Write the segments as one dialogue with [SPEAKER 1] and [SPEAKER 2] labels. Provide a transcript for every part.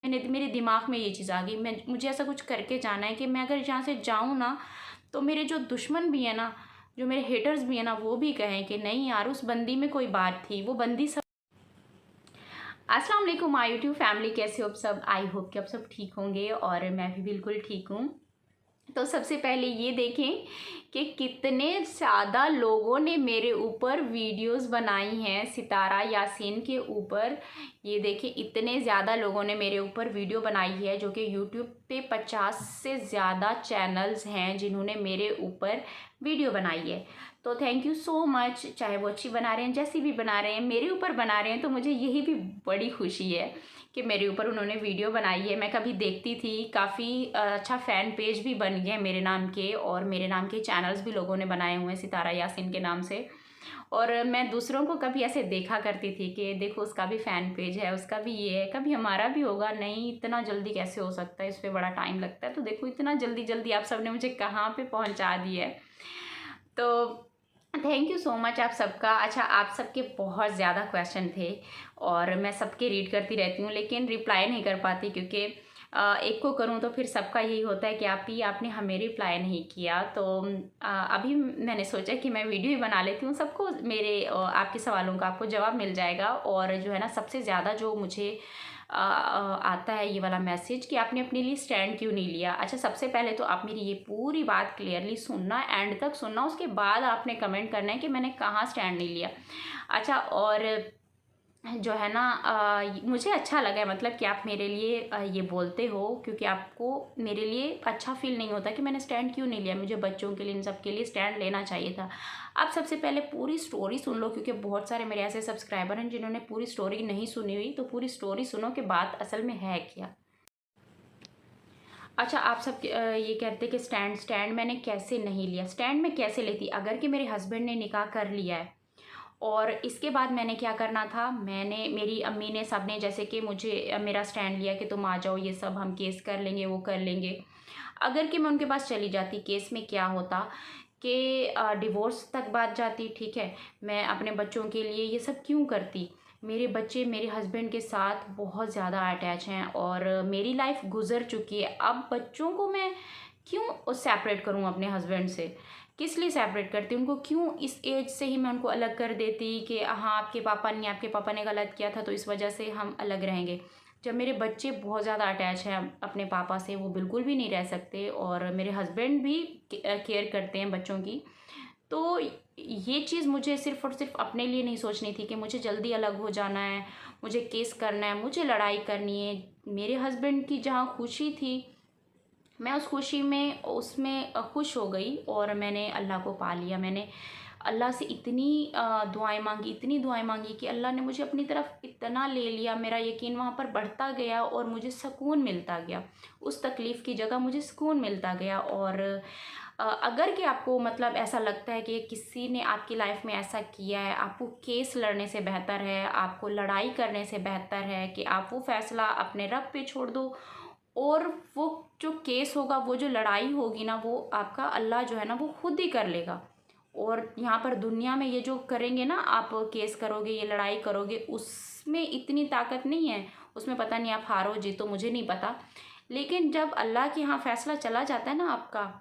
[SPEAKER 1] मेरे दिमाग में ये चीज़ आ गई, मुझे ऐसा कुछ करके जाना है कि मैं अगर यहाँ से जाऊँ ना, तो मेरे जो दुश्मन भी है ना, जो मेरे हेटर्स भी हैं ना, वो भी कहें कि नहीं यार, उस बंदी में कोई बात थी, वो बंदी सब। अस्सलाम वालेकुम माय यूट्यूब फैमिली, कैसे हो आप सब? आई होप कि आप सब ठीक होंगे और मैं भी बिल्कुल ठीक हूँ। तो सबसे पहले ये देखें कि कितने ज़्यादा लोगों ने मेरे ऊपर वीडियोस बनाई हैं सितारा यासीन के ऊपर। ये देखें, इतने ज़्यादा लोगों ने मेरे ऊपर वीडियो बनाई है, जो कि यूट्यूब पे 50 से ज़्यादा चैनल्स हैं जिन्होंने मेरे ऊपर वीडियो बनाई है। तो थैंक यू सो मच। चाहे वो अच्छी बना रहे हैं, जैसी भी बना रहे हैं, मेरे ऊपर बना रहे हैं, तो मुझे यही भी बड़ी खुशी है कि मेरे ऊपर उन्होंने वीडियो बनाई है। मैं कभी देखती थी, काफ़ी अच्छा फ़ैन पेज भी बन गया मेरे नाम के, और मेरे नाम के चैनल्स भी लोगों ने बनाए हुए हैं सितारा यासीन के नाम से। और मैं दूसरों को कभी ऐसे देखा करती थी कि देखो उसका भी फ़ैन पेज है, उसका भी ये है, कभी हमारा भी होगा। नहीं, इतना जल्दी कैसे हो सकता है, इस पर बड़ा टाइम लगता है। तो देखो इतना जल्दी जल्दी आप सब ने मुझे कहाँ पे पहुँचा दिया है। तो थैंक यू सो मच आप सबका। अच्छा, आप सबके बहुत ज़्यादा क्वेश्चन थे और मैं सबके रीड करती रहती हूँ, लेकिन रिप्लाई नहीं कर पाती, क्योंकि एक को करूँ तो फिर सबका यही होता है कि आपने हमें रिप्लाई नहीं किया। तो अभी मैंने सोचा कि मैं वीडियो ही बना लेती हूँ, सबको मेरे आपके सवालों का आपको जवाब मिल जाएगा। और जो है ना, सबसे ज़्यादा जो मुझे आता है ये वाला मैसेज कि आपने अपने लिए स्टैंड क्यों नहीं लिया। अच्छा, सबसे पहले तो आप मेरी ये पूरी बात क्लियरली सुनना, एंड तक सुनना, उसके बाद आपने कमेंट करना है कि मैंने कहाँ स्टैंड नहीं लिया। अच्छा, और जो है ना, मुझे अच्छा लगा है, मतलब कि आप मेरे लिए ये बोलते हो, क्योंकि आपको मेरे लिए अच्छा फील नहीं होता कि मैंने स्टैंड क्यों नहीं लिया। मुझे बच्चों के लिए, इन सब के लिए स्टैंड लेना चाहिए था। आप सबसे पहले पूरी स्टोरी सुन लो, क्योंकि बहुत सारे मेरे ऐसे सब्सक्राइबर हैं जिन्होंने पूरी स्टोरी नहीं सुनी हुई। तो पूरी स्टोरी सुनो कि बात असल में है क्या। अच्छा, आप सब ये कहते कि स्टैंड मैंने कैसे नहीं लिया। स्टैंड मैं कैसे लेती, अगर कि मेरे हस्बैंड ने निकाह कर लिया है और इसके बाद मैंने क्या करना था, मेरी अम्मी ने, सब ने, जैसे कि मुझे मेरा स्टैंड लिया कि तुम आ जाओ, ये सब हम केस कर लेंगे, वो कर लेंगे। अगर कि मैं उनके पास चली जाती, केस में क्या होता कि डिवोर्स तक बात जाती, ठीक है। मैं अपने बच्चों के लिए ये सब क्यों करती। मेरे बच्चे मेरे हस्बैंड के साथ बहुत ज़्यादा अटैच हैं और मेरी लाइफ गुजर चुकी है। अब बच्चों को मैं क्यों सेपरेट करूं अपने हस्बैंड से, किस लिए सेपरेट करती, उनको क्यों इस एज से ही मैं उनको अलग कर देती कि हाँ आपके पापा ने गलत किया था तो इस वजह से हम अलग रहेंगे। जब मेरे बच्चे बहुत ज़्यादा अटैच हैं अपने पापा से, वो बिल्कुल भी नहीं रह सकते, और मेरे हस्बैंड भी केयर करते हैं बच्चों की। तो ये चीज़ मुझे सिर्फ़ और सिर्फ अपने लिए नहीं सोचनी थी कि मुझे जल्दी अलग हो जाना है, मुझे केस करना है, मुझे लड़ाई करनी है। मेरे हस्बैंड की जहाँ खुशी थी, मैं उस खुशी में उसमें खुश हो गई, और मैंने अल्लाह को पा लिया। मैंने अल्लाह से इतनी दुआएं मांगी, इतनी दुआएं मांगी कि अल्लाह ने मुझे अपनी तरफ इतना ले लिया। मेरा यकीन वहाँ पर बढ़ता गया और मुझे सुकून मिलता गया। उस तकलीफ़ की जगह मुझे सुकून मिलता गया। और अगर कि आपको मतलब ऐसा लगता है कि किसी ने आपकी लाइफ में ऐसा किया है, आपको केस लड़ने से बेहतर है, आपको लड़ाई करने से बेहतर है कि आप वो फ़ैसला अपने रब पे छोड़ दो, और वो जो केस होगा, वो जो लड़ाई होगी ना, वो आपका अल्लाह जो है ना, वो खुद ही कर लेगा। और यहाँ पर दुनिया में ये जो करेंगे ना, आप केस करोगे, ये लड़ाई करोगे, उसमें इतनी ताकत नहीं है। उसमें पता नहीं आप हारो जीतो, मुझे नहीं पता। लेकिन जब अल्लाह के यहाँ फ़ैसला चला जाता है ना आपका,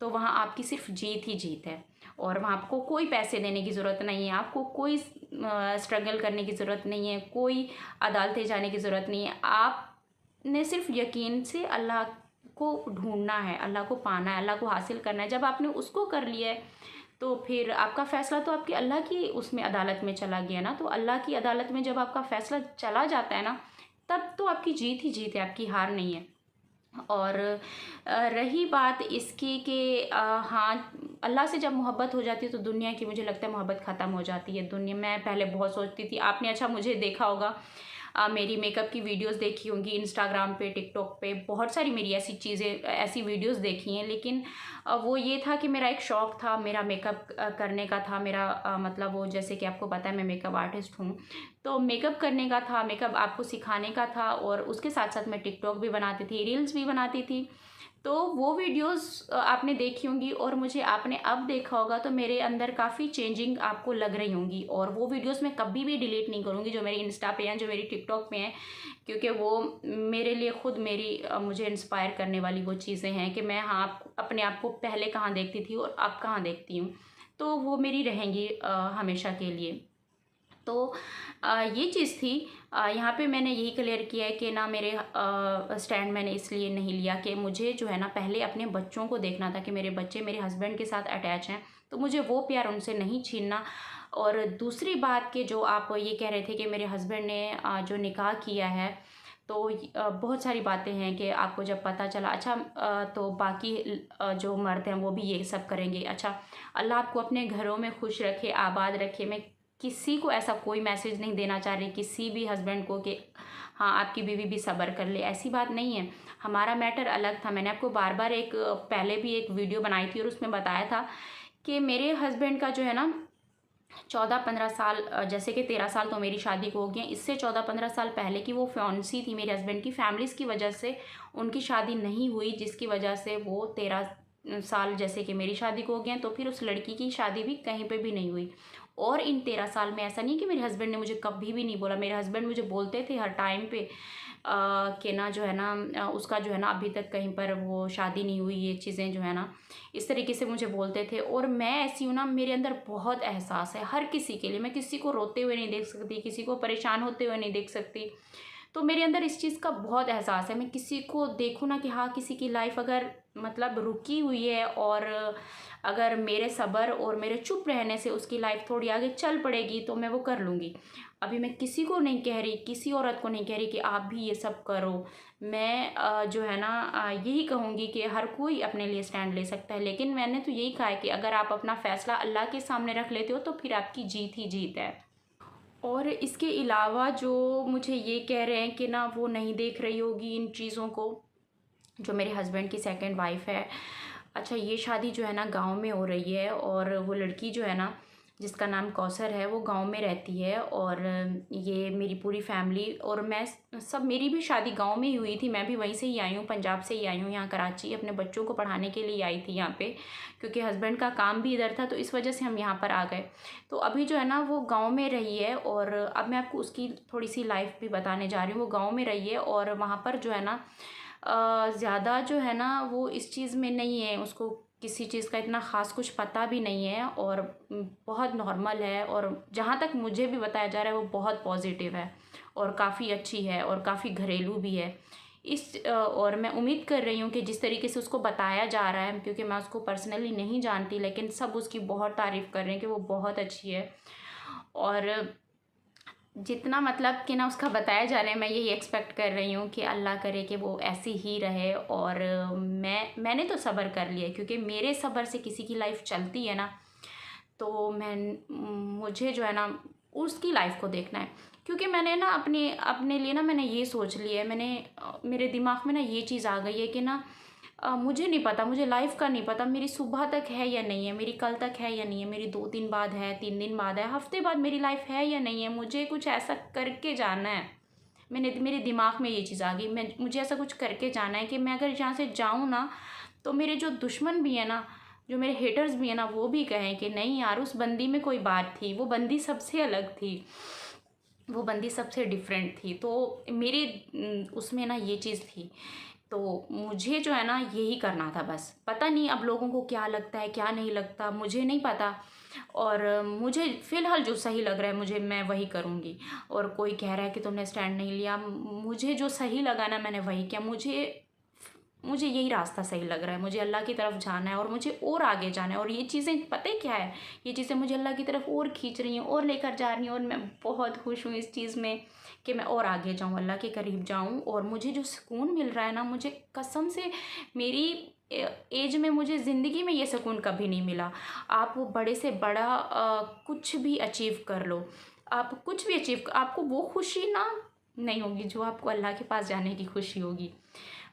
[SPEAKER 1] तो वहाँ आपकी सिर्फ जीत ही जीत है। और वहाँ आपको कोई पैसे देने की ज़रूरत नहीं है, आपको कोई स्ट्रगल करने की ज़रूरत नहीं है, कोई अदालतें जाने की ज़रूरत नहीं है। आपने सिर्फ यकीन से अल्लाह को ढूंढना है, अल्लाह को पाना है, अल्लाह को हासिल करना है। जब आपने उसको कर लिया है, तो फिर आपका फ़ैसला तो आपकी अल्लाह की उसमें अदालत में चला गया ना। तो अल्लाह की अदालत में जब आपका फ़ैसला चला जाता है ना, तब तो आपकी जीत ही जीत है, आपकी हार नहीं है। और रही बात इसकी कि हाँ, अल्लाह से जब मोहब्बत हो जाती है तो दुनिया की, मुझे लगता है, मोहब्बत ख़त्म हो जाती है। दुनिया, मैं पहले बहुत सोचती थी, आपने अच्छा मुझे देखा होगा, मेरी मेकअप की वीडियोस देखी होंगी इंस्टाग्राम पे, टिकटॉक पे, बहुत सारी मेरी ऐसी चीज़ें, ऐसी वीडियोस देखी हैं। लेकिन वो ये था कि मेरा एक शौक़ था, मेरा मेकअप करने का था, मेरा मतलब वो, जैसे कि आपको पता है मैं मेकअप आर्टिस्ट हूँ। तो मेकअप करने का था, मेकअप आपको सिखाने का था, और उसके साथ साथ मैं टिकटॉक भी बनाती थी, रील्स भी बनाती थी। तो वो वीडियोस आपने देखी होंगी, और मुझे आपने अब देखा होगा तो मेरे अंदर काफ़ी चेंजिंग आपको लग रही होंगी। और वो वीडियोस मैं कभी भी डिलीट नहीं करूँगी जो मेरी इंस्टा पे हैं, जो मेरी टिकटॉक पे हैं, क्योंकि वो मेरे लिए खुद मेरी मुझे इंस्पायर करने वाली वो चीज़ें हैं कि मैं हाँ अपने आप को पहले कहाँ देखती थी और अब कहाँ देखती हूँ। तो वो मेरी रहेंगी हमेशा के लिए। तो ये चीज़ थी। यहाँ पे मैंने यही क्लियर किया है कि ना मेरे स्टैंड मैंने इसलिए नहीं लिया कि मुझे जो है ना पहले अपने बच्चों को देखना था कि मेरे बच्चे मेरे हस्बैंड के साथ अटैच हैं, तो मुझे वो प्यार उनसे नहीं छीनना। और दूसरी बात कि जो आप ये कह रहे थे कि मेरे हस्बैंड ने जो निकाह किया है, तो बहुत सारी बातें हैं कि आपको जब पता चला, अच्छा तो बाकी जो मर्द हैं वो भी ये सब करेंगे। अच्छा, अल्लाह आपको अपने घरों में खुश रखे, आबाद रखे। मैं किसी को ऐसा कोई मैसेज नहीं देना चाह रही किसी भी हस्बैंड को कि हाँ आपकी बीवी भी सब्र कर ले, ऐसी बात नहीं है। हमारा मैटर अलग था। मैंने आपको बार बार एक पहले भी एक वीडियो बनाई थी और उसमें बताया था कि मेरे हस्बैंड का जो है ना 14-15 साल, जैसे कि 13 साल तो मेरी शादी को हो गए, इससे 14-15 साल पहले की वो फियांसी थी मेरे हस्बैंड की। फैमिलीज़ की वजह से उनकी शादी नहीं हुई, जिसकी वजह से वो 13 साल जैसे कि मेरी शादी को हो गए, तो फिर उस लड़की की शादी भी कहीं पे भी नहीं हुई। और इन 13 साल में ऐसा नहीं कि मेरे हस्बैंड ने मुझे कभी भी नहीं बोला। मेरे हस्बैंड मुझे बोलते थे हर टाइम पे कि ना जो है ना उसका जो है ना अभी तक कहीं पर वो शादी नहीं हुई, ये चीज़ें जो है ना इस तरीके से मुझे बोलते थे। और मैं ऐसी हूँ ना, मेरे अंदर बहुत एहसास है हर किसी के लिए। मैं किसी को रोते हुए नहीं देख सकती, किसी को परेशान होते हुए नहीं देख सकती। तो मेरे अंदर इस चीज़ का बहुत एहसास है। मैं किसी को देखूँ ना कि हाँ किसी की लाइफ अगर मतलब रुकी हुई है, और अगर मेरे सब्र और मेरे चुप रहने से उसकी लाइफ थोड़ी आगे चल पड़ेगी तो मैं वो कर लूँगी। अभी मैं किसी को नहीं कह रही, किसी औरत को नहीं कह रही कि आप भी ये सब करो। मैं जो है ना यही कहूँगी कि हर कोई अपने लिए स्टैंड ले सकता है, लेकिन मैंने तो यही कहा है कि अगर आप अपना फ़ैसला अल्लाह के सामने रख लेते हो तो फिर आपकी जीत ही जीत है। और इसके अलावा जो मुझे ये कह रहे हैं कि ना वो नहीं देख रही होगी इन चीज़ों को, जो मेरे हस्बैंड की सेकंड वाइफ़ है। अच्छा, ये शादी जो है ना गाँव में हो रही है, और वो लड़की जो है ना जिसका नाम कौसर है वो गाँव में रहती है। और ये मेरी पूरी फैमिली और मैं सब, मेरी भी शादी गाँव में ही हुई थी। मैं भी वहीं से ही आई हूँ, पंजाब से ही आई हूँ यहाँ कराची, अपने बच्चों को पढ़ाने के लिए आई थी यहाँ पे, क्योंकि हस्बैंड का काम भी इधर था, तो इस वजह से हम यहाँ पर आ गए। तो अभी जो है ना वो गाँव में रही है, और अब मैं आपको उसकी थोड़ी सी लाइफ भी बताने जा रही हूँ। वो गाँव में रही है और वहाँ पर जो है ना ज़्यादा जो है ना वो इस चीज़ में नहीं है, उसको किसी चीज़ का इतना ख़ास कुछ पता भी नहीं है, और बहुत नॉर्मल है। और जहाँ तक मुझे भी बताया जा रहा है वो बहुत पॉजिटिव है और काफ़ी अच्छी है और काफ़ी घरेलू भी है। और मैं उम्मीद कर रही हूँ कि जिस तरीके से उसको बताया जा रहा है, क्योंकि मैं उसको पर्सनली नहीं जानती, लेकिन सब उसकी बहुत तारीफ़ कर रहे हैं कि वो बहुत अच्छी है। और जितना मतलब कि ना उसका बताया जा रहा है, मैं यही एक्सपेक्ट कर रही हूँ कि अल्लाह करे कि वो ऐसी ही रहे। और मैंने तो सब्र कर लिया, क्योंकि मेरे सब्र से किसी की लाइफ चलती है ना, तो मुझे जो है ना उसकी लाइफ को देखना है। क्योंकि मैंने ना अपने अपने लिए ना मैंने ये सोच लिया है, मेरे दिमाग में ना ये चीज़ आ गई है कि ना मुझे नहीं पता, मुझे लाइफ का नहीं पता मेरी सुबह तक है या नहीं है, मेरी कल तक है या नहीं है, मेरी 2 दिन बाद है, 3 दिन बाद है, हफ्ते बाद मेरी लाइफ है या नहीं है। मुझे कुछ ऐसा करके जाना है। मेरे दिमाग में ये चीज़ आ गई, मुझे ऐसा कुछ करके जाना है कि मैं अगर यहाँ से जाऊँ ना, तो मेरे जो दुश्मन भी है ना, जो मेरे हेटर्स भी है ना, वो भी कहें कि नहीं यार उस बंदी में कोई बात थी, वो बंदी सबसे अलग थी, वो बंदी सबसे डिफरेंट थी। तो मेरे उसमें ना ये चीज़ थी। तो मुझे जो है ना यही करना था बस। पता नहीं अब लोगों को क्या लगता है क्या नहीं लगता, मुझे नहीं पता। और मुझे फ़िलहाल जो सही लग रहा है मुझे, मैं वही करूँगी। और कोई कह रहा है कि तुमने स्टैंड नहीं लिया, मुझे जो सही लगा ना मैंने वही किया। मुझे यही रास्ता सही लग रहा है, मुझे अल्लाह की तरफ जाना है और मुझे और आगे जाना है। और ये चीज़ें पता है क्या है, ये चीज़ें मुझे अल्लाह की तरफ और खींच रही हैं और लेकर जा रही हैं। और मैं बहुत खुश हूँ इस चीज़ में कि मैं और आगे जाऊँ, अल्लाह के करीब जाऊँ। और मुझे जो सुकून मिल रहा है ना, मुझे कसम से मेरी एज में मुझे ज़िंदगी में ये सुकून कभी नहीं मिला। आप वो बड़े से बड़ा कुछ भी अचीव कर लो, आप कुछ भी अचीव, आपको वो खुशी ना नहीं होगी जो आपको अल्लाह के पास जाने की खुशी होगी।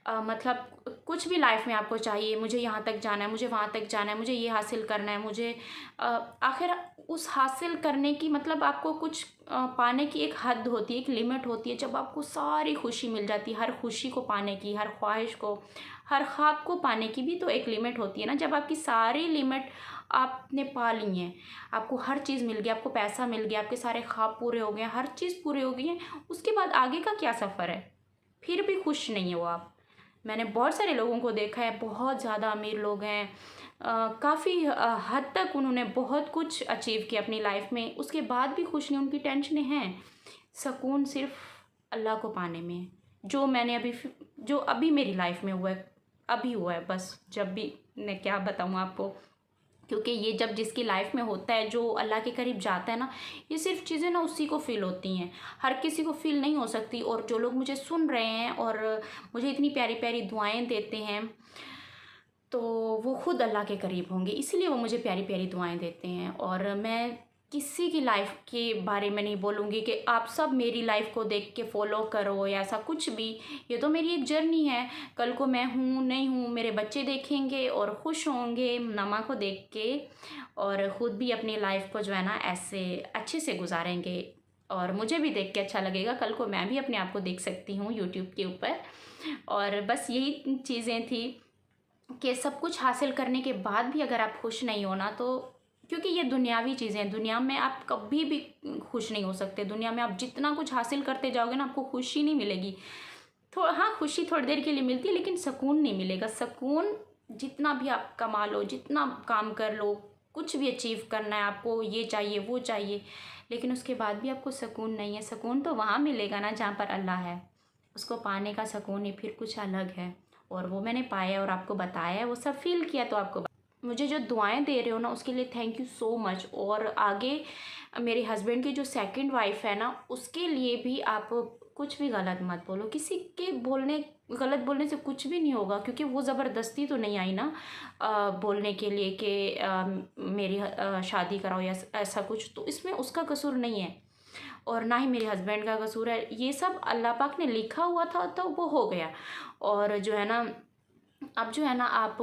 [SPEAKER 1] मतलब कुछ भी लाइफ में आपको चाहिए, मुझे यहाँ तक जाना है, मुझे वहाँ तक जाना है, मुझे ये हासिल करना है, मुझे आखिर उस हासिल करने की मतलब आपको कुछ पाने की एक हद होती है, एक लिमिट होती है, जब आपको सारी खुशी मिल जाती है। हर खुशी को पाने की, हर ख्वाहिश को, हर ख्वाब को पाने की भी तो एक लिमिट होती है ना। जब आपकी सारी लिमिट आपने पा ली हैं, आपको हर चीज़ मिल गई, आपको पैसा मिल गया, आपके सारे ख्वाब पूरे हो गए, हर चीज़ पूरी हो गई है, उसके बाद आगे का क्या सफ़र है? फिर भी खुश नहीं है वो आप। मैंने बहुत सारे लोगों को देखा है, बहुत ज़्यादा अमीर लोग हैं, काफ़ी हद तक उन्होंने बहुत कुछ अचीव किया अपनी लाइफ में, उसके बाद भी खुश नहीं, उनकी टेंशनें हैं। सुकून सिर्फ अल्लाह को पाने में है, जो अभी मेरी लाइफ में हुआ है, अभी हुआ है बस। जब भी मैं क्या बताऊँ आपको, क्योंकि ये जब जिसकी लाइफ में होता है, जो अल्लाह के करीब जाता है ना, ये सिर्फ चीज़ें ना उसी को फ़ील होती हैं, हर किसी को फ़ील नहीं हो सकती। और जो लोग मुझे सुन रहे हैं और मुझे इतनी प्यारी प्यारी दुआएं देते हैं, तो वो खुद अल्लाह के करीब होंगे, इसीलिए वो मुझे प्यारी प्यारी दुआएं देते हैं। और मैं किसी की लाइफ के बारे में नहीं बोलूँगी कि आप सब मेरी लाइफ को देख के फॉलो करो या ऐसा कुछ भी। ये तो मेरी एक जर्नी है, कल को मैं हूँ नहीं हूँ, मेरे बच्चे देखेंगे और खुश होंगे नमा को देख के, और ख़ुद भी अपनी लाइफ को जो है ना ऐसे अच्छे से गुजारेंगे। और मुझे भी देख के अच्छा लगेगा, कल को मैं भी अपने आप को देख सकती हूँ यूट्यूब के ऊपर। और बस यही चीज़ें थी कि सब कुछ हासिल करने के बाद भी अगर आप खुश नहीं हो ना, तो क्योंकि ये दुनियावी चीज़ें हैं, दुनिया में आप कभी भी खुश नहीं हो सकते। दुनिया में आप जितना कुछ हासिल करते जाओगे ना, आपको खुशी नहीं मिलेगी। हाँ, खुशी थोड़ी देर के लिए मिलती है, लेकिन सुकून नहीं मिलेगा। सुकून जितना भी आप कमा लो, जितना काम कर लो, कुछ भी अचीव करना है आपको, ये चाहिए वो चाहिए, लेकिन उसके बाद भी आपको सुकून नहीं है। सुकून तो वहाँ मिलेगा ना जहाँ पर अल्लाह है, उसको पाने का सुकून ही फिर कुछ अलग है। और वो मैंने पाया और आपको बताया है, वो सब फील किया। तो आपको मुझे जो दुआएं दे रहे हो ना, उसके लिए थैंक यू सो मच। और आगे मेरे हस्बैंड की जो सेकंड वाइफ है ना, उसके लिए भी आप कुछ भी गलत मत बोलो। किसी के गलत बोलने से कुछ भी नहीं होगा, क्योंकि वो ज़बरदस्ती तो नहीं आई ना बोलने के लिए कि मेरी शादी कराओ या ऐसा कुछ। तो इसमें उसका कसूर नहीं है और ना ही मेरे हस्बैंड का कसूर है। ये सब अल्लाह पाक ने लिखा हुआ था तो वो हो गया। और जो है ना, अब जो है ना, आप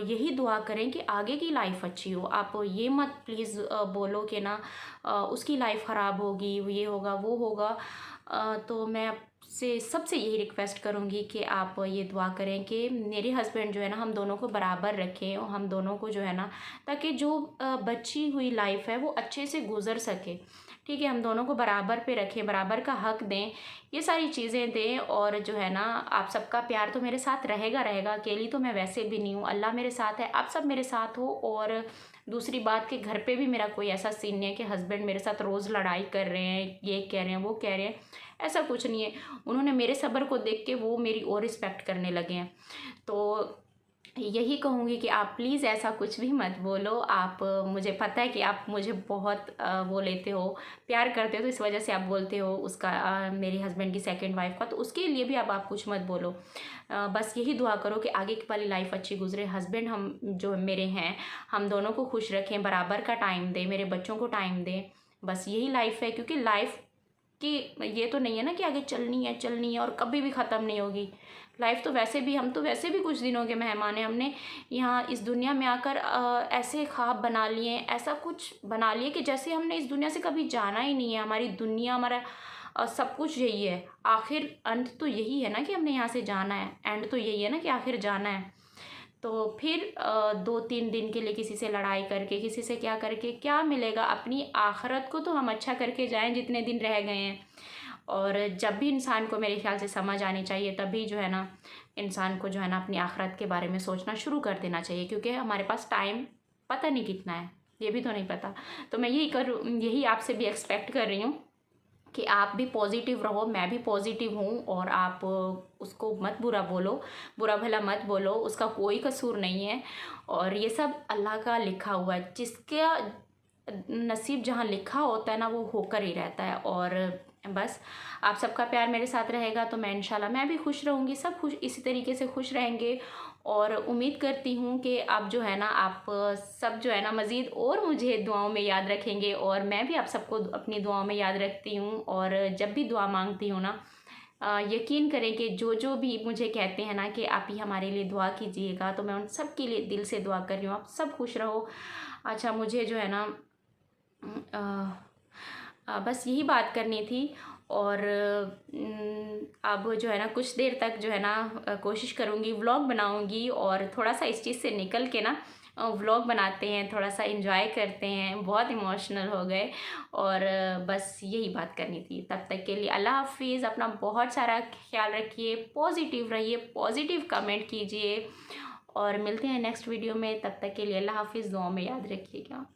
[SPEAKER 1] यही दुआ करें कि आगे की लाइफ अच्छी हो। आप ये मत प्लीज़ बोलो कि ना उसकी लाइफ ख़राब होगी, ये होगा वो होगा। तो मैं आपसे सबसे यही रिक्वेस्ट करूँगी कि आप ये दुआ करें कि मेरे हस्बैंड जो है ना, हम दोनों को बराबर रखें, और हम दोनों को जो है ना, ताकि जो बची हुई लाइफ है वो अच्छे से गुजर सके। ठीक है, हम दोनों को बराबर पे रखें, बराबर का हक दें, ये सारी चीज़ें दें। और जो है ना, आप सबका प्यार तो मेरे साथ रहेगा रहेगा, अकेली तो मैं वैसे भी नहीं हूँ, अल्लाह मेरे साथ है, आप सब मेरे साथ हो। और दूसरी बात कि घर पे भी मेरा कोई ऐसा सीन नहीं है कि हस्बैंड मेरे साथ रोज़ लड़ाई कर रहे हैं, ये कह रहे हैं वो कह रहे हैं, ऐसा कुछ नहीं है। उन्होंने मेरे सब्र को देख के वो मेरी और रिस्पेक्ट करने लगे हैं। तो यही कहूँगी कि आप प्लीज़ ऐसा कुछ भी मत बोलो। आप मुझे पता है कि आप मुझे बहुत वो लेते हो, प्यार करते हो, तो इस वजह से आप बोलते हो उसका मेरे हस्बैंड की सेकंड वाइफ का, तो उसके लिए भी आप कुछ मत बोलो। बस यही दुआ करो कि आगे की वाली लाइफ अच्छी गुजरे। हस्बैंड हम जो मेरे हैं, हम दोनों को खुश रखें, बराबर का टाइम दें, मेरे बच्चों को टाइम दें। बस यही लाइफ है, क्योंकि लाइफ कि ये तो नहीं है ना कि आगे चलनी है और कभी भी ख़त्म नहीं होगी। लाइफ तो वैसे भी, हम तो वैसे भी कुछ दिनों के मेहमान हैं। हमने यहाँ इस दुनिया में आकर ऐसे ख्वाब बना लिए, ऐसा कुछ बना लिए कि जैसे हमने इस दुनिया से कभी जाना ही नहीं है। हमारी दुनिया, हमारा सब कुछ यही है। आखिर अंत तो यही है ना कि हमने यहाँ से जाना है, एंड तो यही है ना कि आखिर जाना है। तो फिर 2-3 दिन के लिए किसी से लड़ाई करके, किसी से क्या करके क्या मिलेगा? अपनी आखिरत को तो हम अच्छा करके जाएं जितने दिन रह गए हैं। और जब भी इंसान को मेरे ख्याल से समझ आनी चाहिए, तभी जो है ना, इंसान को जो है ना अपनी आखिरत के बारे में सोचना शुरू कर देना चाहिए। क्योंकि हमारे पास टाइम पता नहीं कितना है, ये भी तो नहीं पता। तो मैं यही आपसे भी एक्सपेक्ट कर रही हूँ कि आप भी पॉजिटिव रहो, मैं भी पॉजिटिव हूँ। और आप उसको मत बुरा बोलो, बुरा भला मत बोलो, उसका कोई कसूर नहीं है। और ये सब अल्लाह का लिखा हुआ है, जिसका नसीब जहाँ लिखा होता है ना, वो होकर ही रहता है। और बस आप सबका प्यार मेरे साथ रहेगा तो मैं इंशाल्लाह मैं भी खुश रहूँगी, सब खुश इसी तरीके से खुश रहेंगे। और उम्मीद करती हूँ कि आप जो है ना, आप सब जो है ना मज़ीद और मुझे दुआओं में याद रखेंगे, और मैं भी आप सबको अपनी दुआओं में याद रखती हूँ। और जब भी दुआ मांगती हूँ ना, यकीन करें कि जो जो भी मुझे कहते हैं ना कि आप ही हमारे लिए दुआ कीजिएगा, तो मैं उन सब के लिए दिल से दुआ कर रही हूँ। आप सब खुश रहो। अच्छा, मुझे जो है ना बस यही बात करनी थी। और अब जो है ना कुछ देर तक जो है ना कोशिश करूँगी, व्लॉग बनाऊँगी और थोड़ा सा इस चीज़ से निकल के ना व्लॉग बनाते हैं, थोड़ा सा एंजॉय करते हैं। बहुत इमोशनल हो गए और बस यही बात करनी थी। तब तक के लिए अल्लाह हाफिज़। अपना बहुत सारा ख्याल रखिए, पॉजिटिव रहिए, पॉजिटिव कमेंट कीजिए और मिलते हैं नेक्स्ट वीडियो में। तब तक के लिए अल्लाह हाफिज़। दुआ में याद रखिएगा।